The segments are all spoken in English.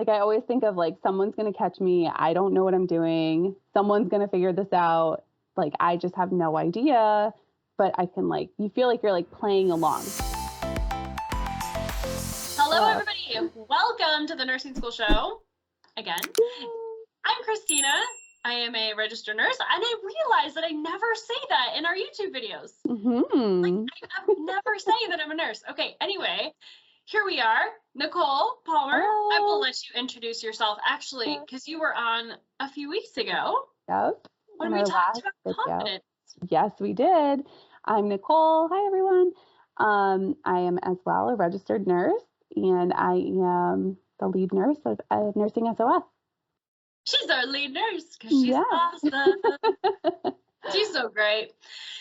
Like I always think of like someone's going to catch me. I don't know what I'm doing. Someone's going to figure this out. Like I just have no idea, but I can like, you feel like you're like playing along. Hello, everybody. Welcome to the Nursing School Show. Again, I'm Christina. I am a registered nurse, and I realize that I never say that in our YouTube videos. Like, I'm never saying that I'm a nurse. Okay, anyway, here we are. Nicole Palmer, I will let you introduce yourself, actually, because you were on a few weeks ago. Yep. When we talked about confidence. Yes, we did. I'm Nicole. Hi, everyone. I am as well a registered nurse, and I am the lead nurse of NursingSOS. She's our lead nurse because she's awesome. She's so great.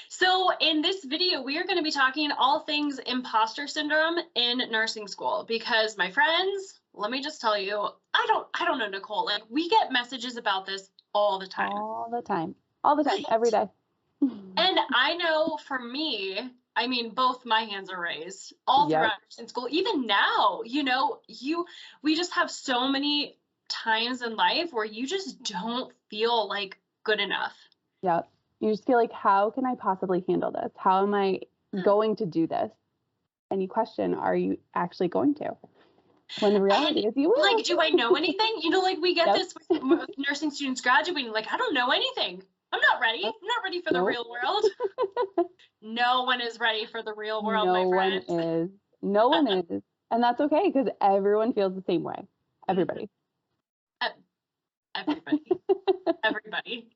So in this video, we are going to be talking all things imposter syndrome in nursing school, because my friends, let me just tell you, I don't know, Nicole, like we get messages about this all the time. All the time, every day. And I know for me, I mean, both my hands are raised all throughout nursing school. Even now, you know, we just have so many times in life where you just don't feel like good enough. Yep. You just feel like, how can I possibly handle this? How am I going to do this? And you question, are you actually going to? When the reality is you will. Like, do I know anything? You know, like we get this with nursing students graduating, like, I don't know anything. I'm not ready. I'm not ready for the real world. No one is ready for the real world, my friend. No one is. And that's okay, because everyone feels the same way. Everybody. Everybody.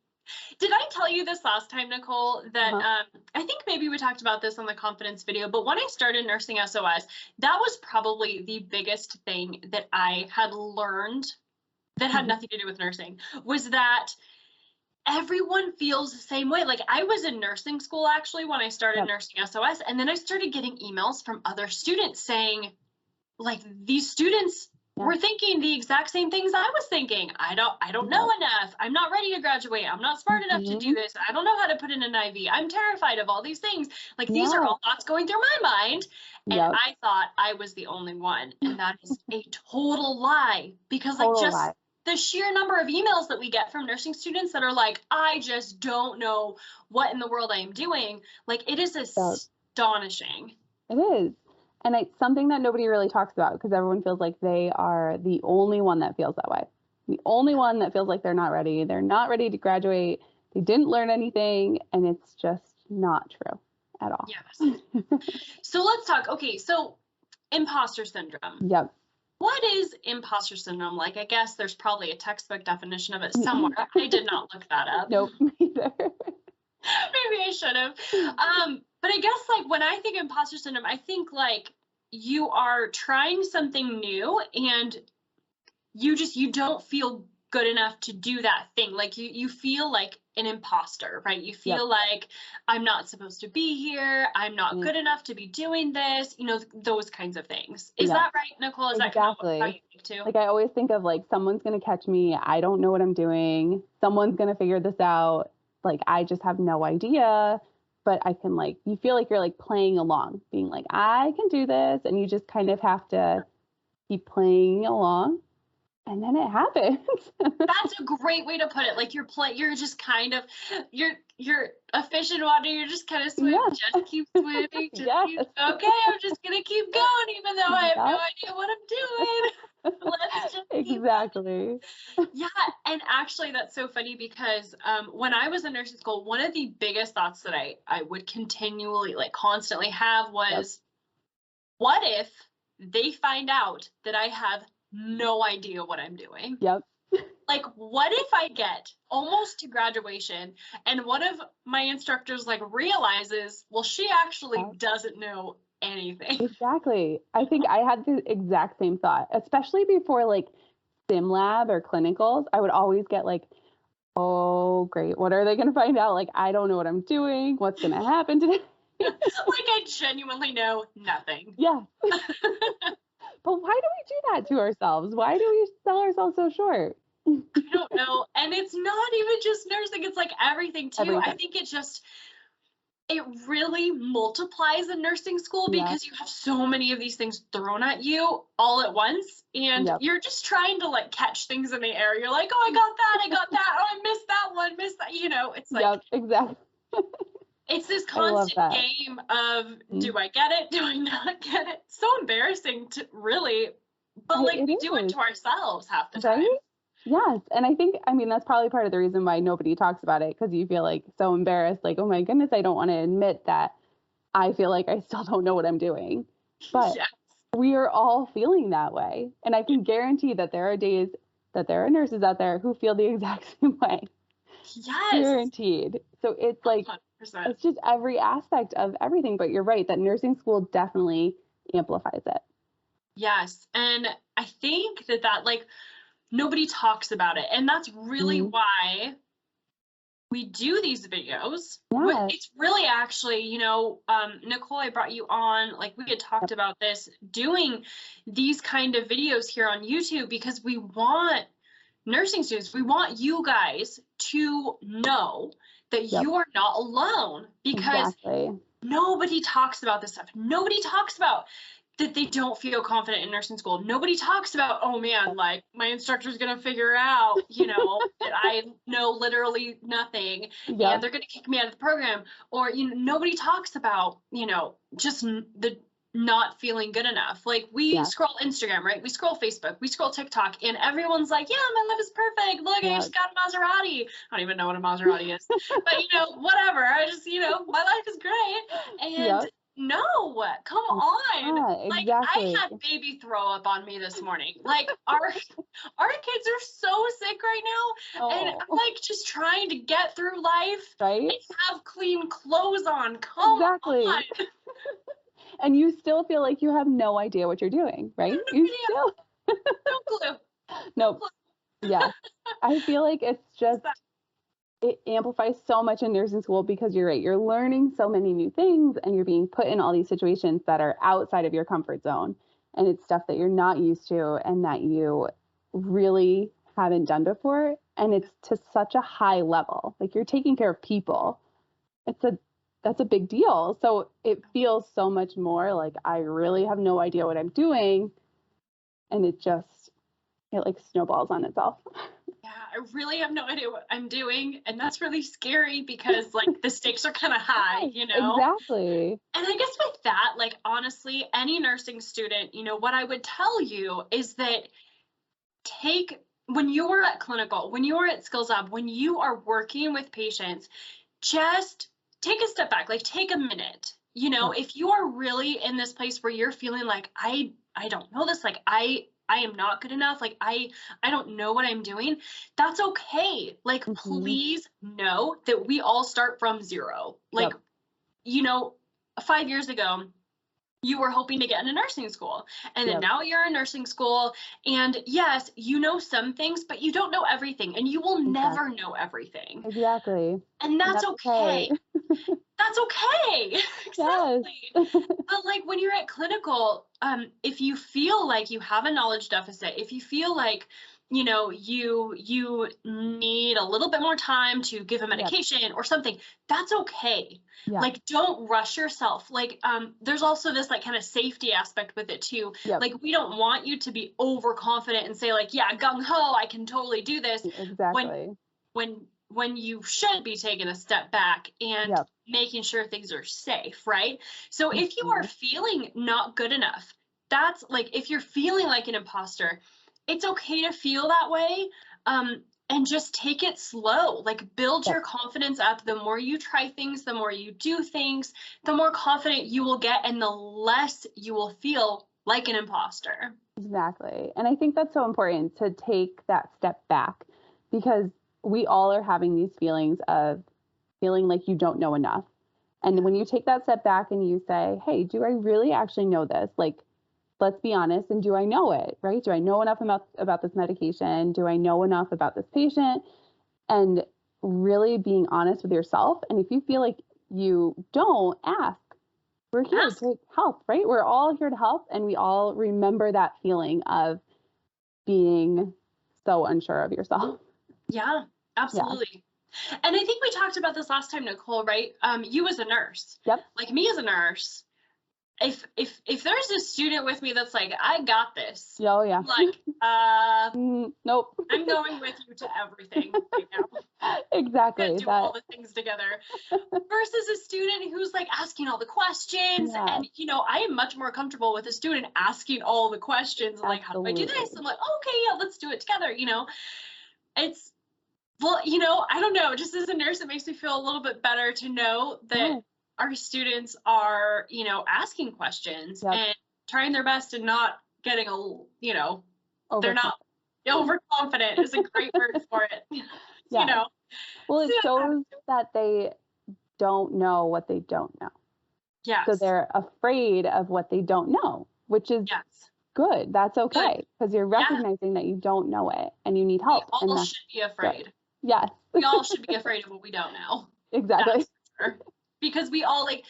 Did I tell you this last time, Nicole, that I think maybe we talked about this on the confidence video, but when I started NursingSOS, that was probably the biggest thing that I had learned that had nothing to do with nursing, was that everyone feels the same way. Like I was in nursing school actually when I started NursingSOS, and then I started getting emails from other students saying, like, these students were thinking the exact same things I was thinking. I don't know enough. I'm not ready to graduate. I'm not smart enough to do this. I don't know how to put in an IV. I'm terrified of all these things. Like these are all thoughts going through my mind. And I thought I was the only one. And that is a total lie, because like the sheer number of emails that we get from nursing students that are like, I just don't know what in the world I am doing. Like it is astonishing. It is. And it's something that nobody really talks about, because everyone feels like they are the only one that feels that way. The only one that feels like they're not ready. They're not ready to graduate. They didn't learn anything. And it's just not true at all. Yes. So let's talk. Okay. So imposter syndrome. Yep. What is imposter syndrome? Like, I guess there's probably a textbook definition of it somewhere. I did not look that up. Nope, neither. Maybe I should have. But I guess like when I think imposter syndrome, I think like you are trying something new and you don't feel good enough to do that thing. Like you feel like an imposter, right? You feel like I'm not supposed to be here. I'm not good enough to be doing this, you know, those kinds of things. Is that right, Nicole? Is that kind of how you think too? Like I always think of like, someone's going to catch me. I don't know what I'm doing. Someone's going to figure this out. Like, I just have no idea, but I can like, you feel like you're like playing along, being like, I can do this. And you just kind of have to keep playing along. And then it happens. That's a great way to put it. Like you're just kind of, you're a fish in water. You're just kind of swimming. Just keep swimming. Okay, I'm just going to keep going, even though I have no idea what I'm doing. Let's just exactly. Yeah. And actually that's so funny, because when I was in nursing school, one of the biggest thoughts that I would continually, like constantly have was, what if they find out that I have no idea what I'm doing? Yep. Like, what if I get almost to graduation and one of my instructors like realizes, well, she actually doesn't know anything. Exactly. I think I had the exact same thought, especially before like sim lab or clinicals. I would always get like, oh, great. What are they going to find out? Like, I don't know what I'm doing. What's going to happen today? Like, I genuinely know nothing. Yeah. But why do we do that to ourselves? Why do we sell ourselves so short? I don't know. And it's not even just nursing. It's like everything too. I think it just, it really multiplies in nursing school Yeah. because you have so many of these things thrown at you all at once, and Yep. you're just trying to like catch things in the air. You're like, oh, I got that, oh, I missed that one, missed that, it's like, Yep. Exactly. it's this I love constant that. game of, Mhm. do I get it? Do I not get it? So embarrassing to really, but like It we do it is, to ourselves half the right? time. Yes. And I mean, that's probably part of the reason why nobody talks about it, because you feel like so embarrassed, like, oh my goodness, I don't want to admit that I feel like I still don't know what I'm doing. But Yes. we are all feeling that way. And I can guarantee that there are days that there are nurses out there who feel the exact same way. Yes. Guaranteed. So it's like, 100%. it's just every aspect of everything. But you're right that nursing school definitely amplifies it. Yes. And I think that like nobody talks about it. And that's really Mhm. why we do these videos. Yeah. It's really actually, Nicole, I brought you on, like we had talked about this, doing these kind of videos here on YouTube because we want nursing students, we want you guys to know that Yep. you are not alone, because Exactly. nobody talks about this stuff. Nobody talks about that they don't feel confident in nursing school. Nobody talks about, oh man, like my instructor's gonna figure out, that I know literally nothing and Yep. they're gonna kick me out of the program. Or, nobody talks about, just the not feeling good enough. Like we Yeah. scroll Instagram, right? We scroll Facebook, we scroll TikTok, and everyone's like, yeah, my life is perfect. Look, I Yeah. just got a Maserati. I don't even know what a Maserati is, but whatever. I just, my life is great. And Yep. no, come on. Yeah, Like I exactly. had baby throw up on me this morning. Like our kids are so sick right now, and Oh, I'm like just trying to get through life right? and have clean clothes on. Come on. Exactly. And you still feel like you have no idea what you're doing, I right? have no You idea. still, No clue. No no, clue. yes. I feel like it's just, it amplifies so much in nursing school because you're right. You're learning so many new things and you're being put in all these situations that are outside of your comfort zone. And it's stuff that you're not used to and that you really haven't done before. And it's to such a high level. Like you're taking care of people. It's a That's a big deal. So it feels so much more like I really have no idea what I'm doing. And it like snowballs on itself. Yeah, I really have no idea what I'm doing, and that's really scary because like the stakes are kind of high, Yes, exactly. And I guess with that, like honestly, any nursing student, what I would tell you is that when you are at clinical, when you are at skills lab, when you are working with patients, just take a step back, like take a minute. Yeah. If you are really in this place where you're feeling like I don't know this, like I am not good enough, like I don't know what I'm doing, that's okay. Like Hmm. please know that we all start from zero. Like, Yep. you know, 5 years ago, you were hoping to get into nursing school, and then Yep. now you're in nursing school, and yes, you know some things, but you don't know everything, and you will never Exactly. know everything, Exactly. and And that's that's okay. okay. That's okay. Yes. Exactly. But like when you're at clinical, if you feel like you have a knowledge deficit, if you feel like you need a little bit more time to give a Yep. medication or something, that's okay. Yeah. Like don't rush yourself. Like there's also this like kind of safety aspect with it too. Yep. Like we don't want you to be overconfident and say like, yeah, gung ho, I can totally do this, when Exactly. when you should be taking a step back and Yep. making sure things are safe, right? So if you are Mhm. feeling not good enough, that's like if you're feeling like an imposter, it's okay to feel that way. And just take it slow. Like build Yep. your confidence up. The more you try things, the more you do things, the more confident you will get and the less you will feel like an imposter. Exactly. And I think that's so important to take that step back because we all are having these feelings of feeling like you don't know enough. And when you take that step back and you say, hey, do I really actually know this? Like, let's be honest. And do I know it? Right? Do I know enough about this medication? Do I know enough about this patient? And really being honest with yourself. And if you feel like you don't, ask. We're here Ask. to help, right? We're all here to help. And we all remember that feeling of being so unsure of yourself. Yeah, Yeah. absolutely. And I think we talked about this last time, Nicole, right? You as a nurse, Yep. like me as a nurse, if there's a student with me that's like, I got this, Oh, yeah. like, Nope. I'm going with you to everything right now. Exactly. Can't do all the things together. Versus a student who's like asking all the questions. Yeah. And, you know, I am much more comfortable with a student asking all the questions. Like, how do I do this? I'm like, okay, yeah, let's do it together. You know, it's, well, you know, I don't know. Just as a nurse, it makes me feel a little bit better to know that our students are, you know, asking questions and trying their best and not getting you know, they're not overconfident is a great word for it. You know. Well, it shows that they don't know what they don't know. Yes. So they're afraid of what they don't know, which is good. That's okay, because you're recognizing that you don't know it and you need help. We all should be afraid. Good. Yes. We all should be afraid of what we don't know. Exactly. That's for sure. Because we all, like,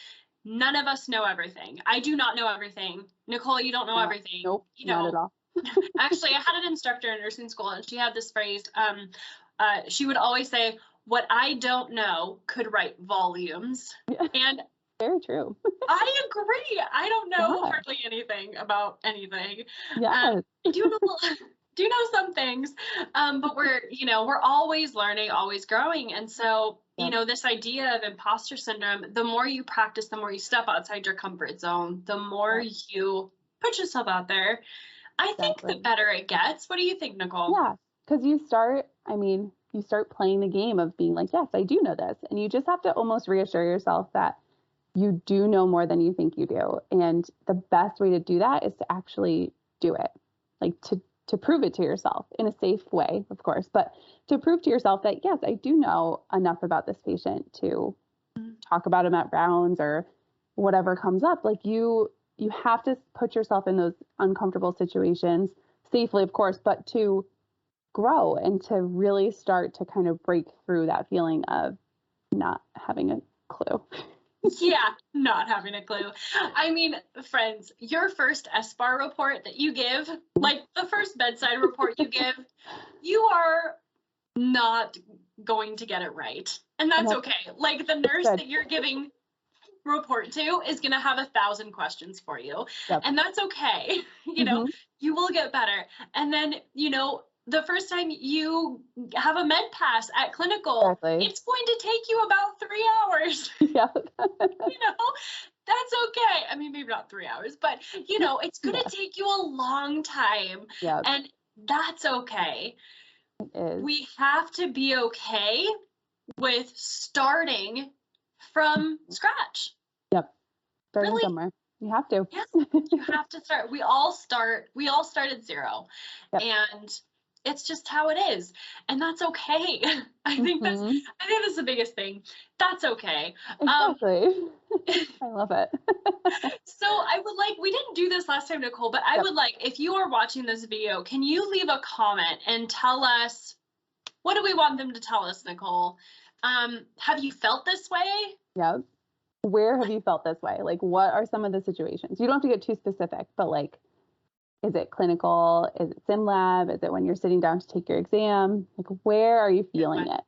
none of us know everything. I do not know everything. Nicole, you don't know everything. Nope, you know, not at all. Actually, I had an instructor in nursing school, and she had this phrase. She would always say, "What I don't know could write volumes." And very true. I agree. I don't know hardly anything about anything. Yes. I do know some things, but we're always learning, always growing. And so, you know, this idea of imposter syndrome, the more you practice, the more you step outside your comfort zone, the more you put yourself out there, I think the better it gets. What do you think, Nicole? Yeah, because you start playing the game of being like, yes, I do know this. And you just have to almost reassure yourself that you do know more than you think you do. And the best way to do that is to actually do it, like to prove it to yourself in a safe way, of course, but to prove to yourself that, yes, I do know enough about this patient to talk about him at rounds or whatever comes up. Like you have to put yourself in those uncomfortable situations safely, of course, but to grow and to really start to kind of break through that feeling of not having a clue. Yeah, not having a clue. I mean, friends, your first SBAR report that you give, like the first bedside report you give, you are not going to get it right. And that's okay. Like the nurse that you're giving report to is going to have 1,000 questions for you. And that's okay. You know, you will get better. And then, you know, the first time you have a med pass at clinical, it's going to take you about 3 hours. Yeah. You know, that's okay. I mean, maybe not 3 hours, but, you know, it's going to take you a long time. And that's okay. It is. We have to be okay with starting from scratch. Yep. Starting somewhere. You have to. Yes, you have to start. We all start at zero. And it's just how it is. And that's okay. I think that's the biggest thing. That's okay. Exactly. I love it. So I would we didn't do this last time, Nicole, but I would if you are watching this video, can you leave a comment and tell us, what do we want them to tell us, Nicole? Have you felt this way? Yep. Where have you felt this way? Like, what are some of the situations? You don't have to get too specific, but like, is it clinical? Is it sim lab? Is it when you're sitting down to take your exam? Like, where are you feeling it?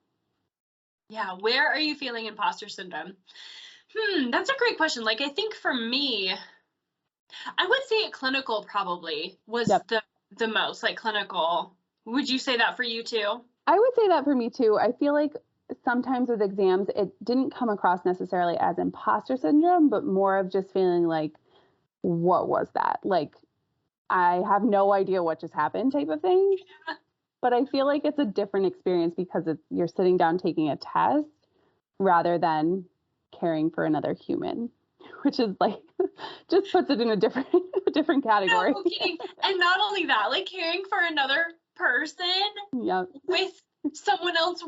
Yeah, where are you feeling imposter syndrome? That's a great question. Like, I think for me, I would say at clinical probably was the most, like clinical. Would you say that for you too? I would say that for me too. I feel like sometimes with exams, it didn't come across necessarily as imposter syndrome, but more of just feeling like, what was that? Like, I have no idea what just happened type of thing. Yeah. But I feel like it's a different experience because you're sitting down taking a test rather than caring for another human, which is like, just puts it in a different category. No kidding. And not only that, like caring for another person with someone else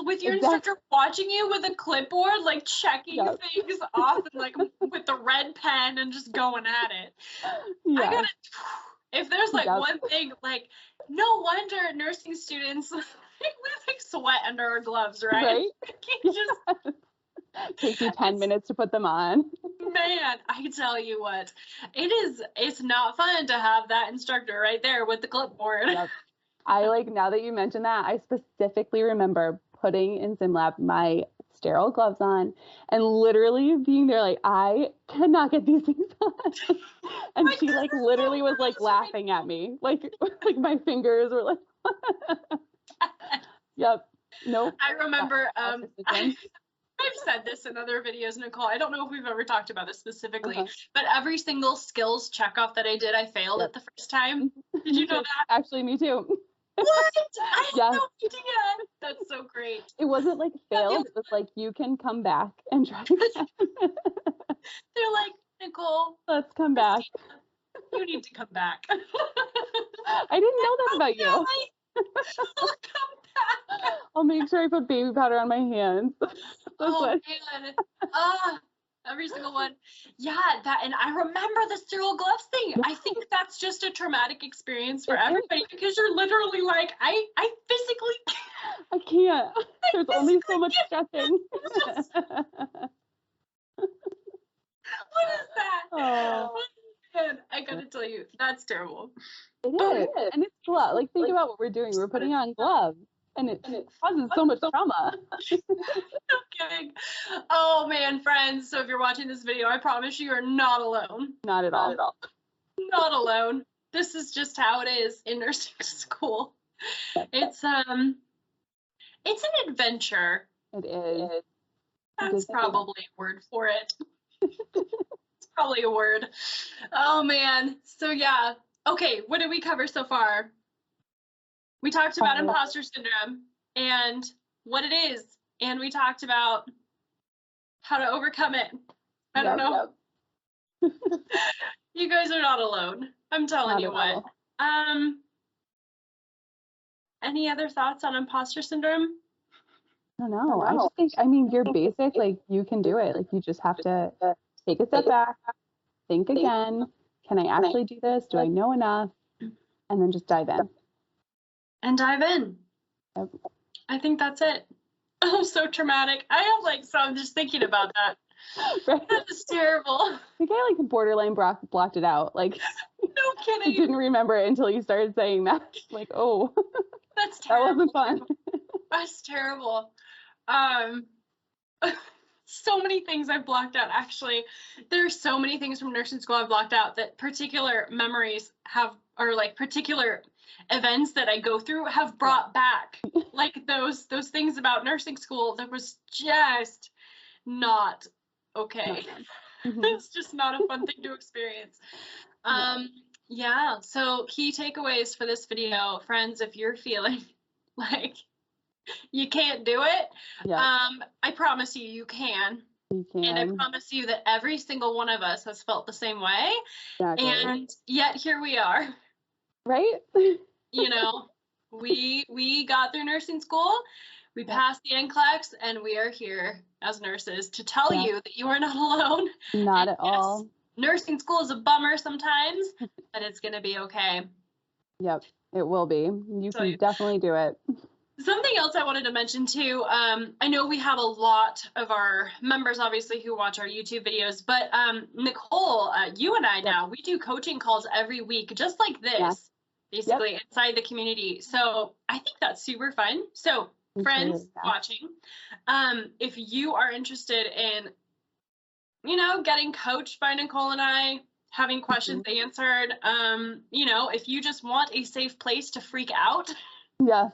with your instructor watching you with a clipboard, like checking things off and like with the red pen and just going at it. Yeah. If there's like one thing, like no wonder nursing students we like sweat under our gloves, right? Just takes you 10 minutes to put them on. Man, I tell you what, it's not fun to have that instructor right there with the clipboard. Yep. I now that you mentioned that, I specifically remember putting in sim lab my sterile gloves on and literally being there like, I cannot get these things on. And Like, she this like is literally so was like gross for me. laughing at me. Like my fingers were like, yep, nope. I remember, Imposter syndrome. I've said this in other videos, Nicole. I don't know if we've ever talked about this specifically, Uh-huh. but every single skills checkoff that I did, I failed Yep. at the first time. Did you know that? Actually, me too. What? I had Yes. no idea. That's so great. It wasn't like failed. It was like, you can come back and try again. They're like, Nicole, Let's come back. you need to come back. I didn't know that about you. I'll come back. I'll make sure I put baby powder on my hands. Oh man. Every single one. Yeah, that, and I remember the sterile gloves thing. I think that's just a traumatic experience for everybody because you're literally like, I physically I can't. There's only so much stretching. What is that? Oh. Man, I gotta tell you, that's terrible. It is. And it's gloves. Like, think about what we're doing. We're putting on gloves. And it causes so much trauma. No kidding. Oh man, friends. So if you're watching this video, I promise you are not alone. Not at all. Not alone. This is just how it is in nursing school. It's an adventure. It is. That's probably a word for it. It's probably a word. Oh man. So yeah. Okay, what did we cover so far? We talked about imposter syndrome and what it is, and we talked about how to overcome it. I don't know. You guys are not alone. I'm telling you what. Any other thoughts on imposter syndrome? I don't know. I just think, I mean, you're basic, like, you can do it. Like, you just have to take a step back, think again. Can I actually do this? Do I know enough? And then just dive in. And dive in. Yep. I think that's it. Oh, so traumatic. I have so I'm just thinking about that. Right? That is terrible. I think I borderline blocked it out. Like, no kidding. I didn't remember it until you started saying that. Like, oh, that's terrible. That wasn't fun. That's terrible. So many things I've blocked out. Actually, there's so many things from nursing school I've blocked out that particular memories have, or particular events that I go through have brought back. Like those things about nursing school that was just not okay. It's just not a fun thing to experience. Yeah, so key takeaways for this video, friends, if you're feeling like you can't do it, I promise you can. You can. And I promise you that every single one of us has felt the same way. Exactly. And yet here we are. Right? You know, we got through nursing school, we passed the NCLEX, and we are here as nurses to tell you that you are not alone. Not at all. Nursing school is a bummer sometimes, but it's going to be okay. Yep, it will be. You can definitely do it. Something else I wanted to mention too, I know we have a lot of our members obviously who watch our YouTube videos, but Nicole, you and I now, we do coaching calls every week, just like this, basically inside the community. So I think that's super fun. So friends watching, if you are interested in, you know, getting coached by Nicole and I, having questions answered, you know, if you just want a safe place to freak out, to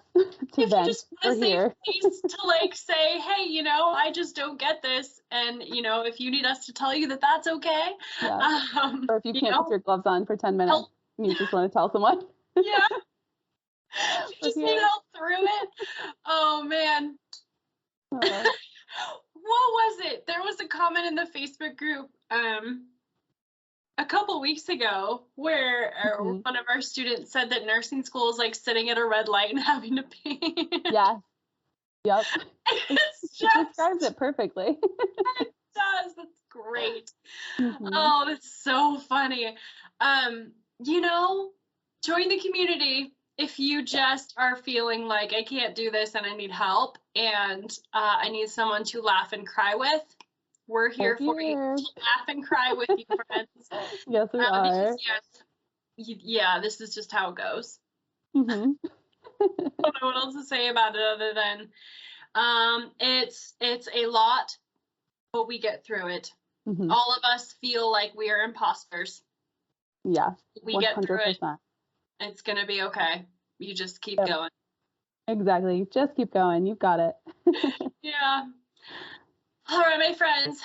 if vent, you just want a safe place to say, hey, you know, I just don't get this, and you know, if you need us to tell you that that's okay, or if you can't put your gloves on for 10 minutes, and you just want to tell someone, you just need help through it. Oh man. What was it? There was a comment in the Facebook group a couple weeks ago where one of our students said that nursing school is like sitting at a red light and having to pee. Yep. It describes it perfectly. It does. That's great. Oh, that's so funny. You know, join the community if you just are feeling like I can't do this and I need help and I need someone to laugh and cry with. We're here for you to laugh and cry with you, friends. Yes, we are. Because, this is just how it goes. I don't know what else to say about it other than It's a lot, but we get through it. Mhm. All of us feel like we are imposters. Yeah, We get through it. 100%. It's gonna be okay. You just keep Yep. going. Exactly. Just keep going. You've got it. Yeah. All right, my friends.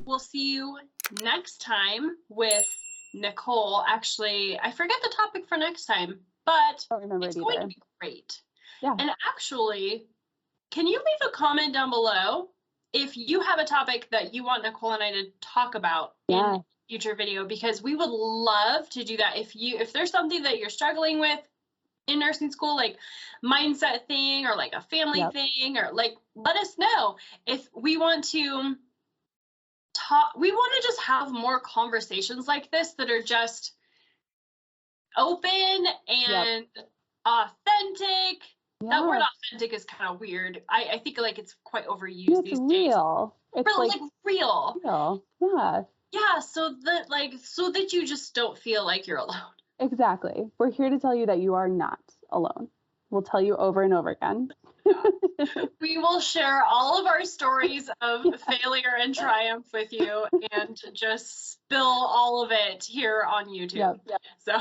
We'll see you next time with Nicole. Actually, I forget the topic for next time, but I don't remember it's it going either. to be great. Yeah. And actually, can you leave a comment down below if you have a topic that you want Nicole and I to talk about Yeah. in future video, because we would love to do that. If there's something that you're struggling with in nursing school, like mindset thing or like a family Yep. thing, or like, let us know. If we want to talk, we want to just have more conversations like this that are just open and authentic. That word Yeah. authentic is kind of weird. I think like it's quite overused It's these days. real. It's But like like real. real. Yeah. Yeah, so that you just don't feel like you're alone. Exactly. We're here to tell you that you are not alone. We'll tell you over and over again. We will share all of our stories of failure and triumph with you and just spill all of it here on YouTube. Yep. So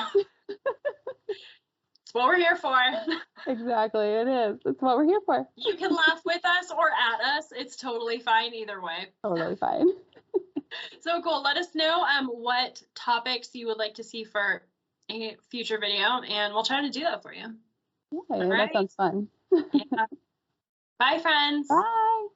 it's what we're here for. Exactly. It is. It's what we're here for. You can laugh with us or at us. It's totally fine either way. Totally fine. So cool. Let us know what topics you would like to see for a future video, and we'll try to do that for you. Okay, that sounds fun. Yeah. Bye, friends. Bye.